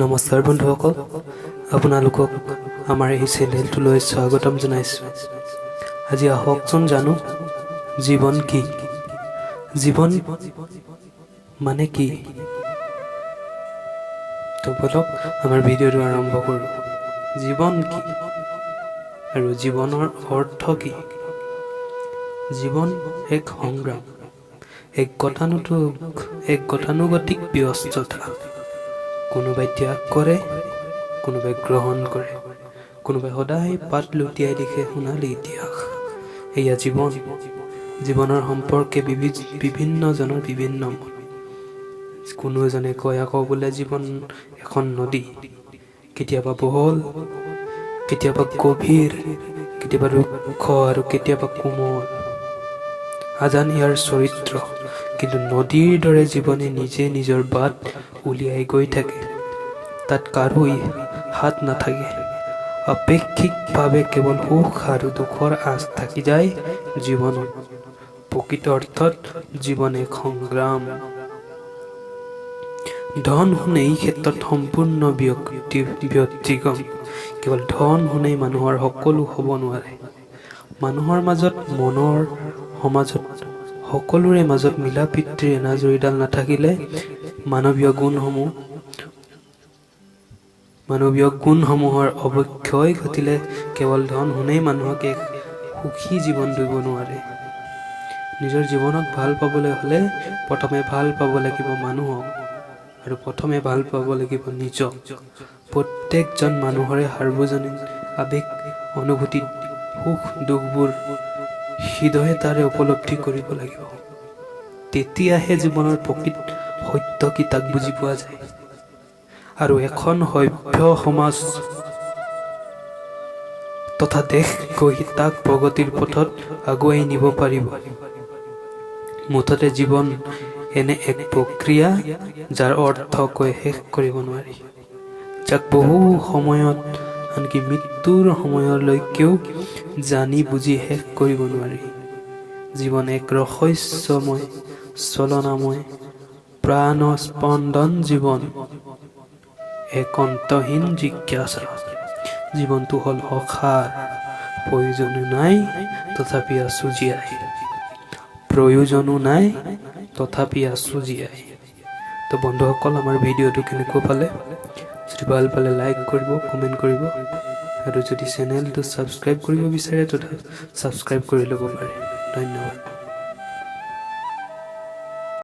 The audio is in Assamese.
নমস্কাৰ বন্ধুসকল, আপোনালোকক আমাৰ এই চেনেলটোলৈ স্বাগতম জনাইছোঁ। আজি আহকচোন জানো জীৱন কি? জীৱন মানে কি? তো বলক আমাৰ ভিডিঅ'টো আৰম্ভ কৰোঁ। জীৱন কি আৰু জীৱনৰ অৰ্থ কি? জীৱন এক সংগ্ৰাম, এক গতানুগতিক ব্যস্ততা। কোনোবাই ত্যাগ কৰে, কোনোবাই গ্ৰহণ কৰে, কোনোবাই সদায় পাত লুটিয়াই লিখে সোণালী ইতিহাস। এয়া জীৱন। জীৱনৰ সম্পৰ্কে বিভিন্নজনৰ বিভিন্ন মত। কোনো এজনে কয় আকৌ বোলে জীৱন এখন নদী, কেতিয়াবা বহল, কেতিয়াবা গভীৰ, কেতিয়াবা ৰুক্ষ আৰু কেতিয়াবা কোমল। আজান ইয়াৰ চৰিত্ৰ, কিন্তু নদীৰ দৰে জীৱনে নিজে নিজৰ বাট উলিয়াই গৈ থাকে। তাত কাৰো হাত নাথাকে। আপেক্ষিকভাৱে কেৱল সুখ আৰু দুখৰ আঁচ থাকি যায় জীৱনত। প্ৰকৃত অৰ্থত জীৱন এক সংগ্ৰাম। ধন সোণ এই ক্ষেত্ৰত সম্পূৰ্ণ ব্যতিক্ৰম। কেৱল ধন সোণেই মানুহৰ সকলো হ'ব নোৱাৰে। মানুহৰ মাজত, মনৰ সমাজত, সকলোৰে মাজত মিলা প্ৰীতিৰ এনাজৰীডাল নাথাকিলে মানৱীয় গুণসমূহৰ অৱক্ষয় ঘটিলে কেৱল ধন সোণেই মানুহক এক সুখী জীৱন দিব নোৱাৰে। নিজৰ জীৱনক ভাল পাবলৈ হ'লে প্ৰথমে ভাল পাব লাগিব মানুহক, আৰু প্ৰথমে ভাল পাব লাগিব নিজক। প্ৰত্যেকজন মানুহৰে সাৰ্বজনীন আৱেগ অনুভূতি, সুখ দুখবোৰ হৃদয়তাৰে উপলব্ধি কৰিব লাগিব। তেতিয়াহে জীৱনৰ প্ৰকৃত সত্য কি তাক বুজি পোৱা যায়, আৰু এখন সভ্য সমাজ তথা দেশ গৈ তাক প্ৰগতিৰ পথত আগুৱাই নিব পাৰিব। মুঠতে জীৱন এনে এক প্ৰক্ৰিয়া যাৰ অৰ্থ কৈ শেষ কৰিব নোৱাৰি, যাক বহু সময়ত আনকি মৃত্যুৰ সময়লৈকেও জানি বুজি শেষ কৰিব নোৱাৰি। জীৱন এক ৰহস্যময়, চলনাময়, প্ৰাণস্পন্দন জীৱন, এক অন্তহীন জিজ্ঞাসা। জীৱনটো হ'ল অসাৰ, প্ৰয়োজনো নাই তথাপি আছো জীয়াই। প্ৰয়োজনো নাই তথাপি আছো জীয়াই। তো বন্ধুসকল, আমাৰ ভিডিঅ'টো কেনেকুৱা পালে? যদি ভাল পালে লাইক কৰিব, কমেণ্ট কৰিব, আৰু যদি চেনেলটো ছাবস্ক্ৰাইব কৰিব বিচাৰে তো ছাবস্ক্ৰাইব কৰি ল'ব পাৰে। ধন্যবাদ।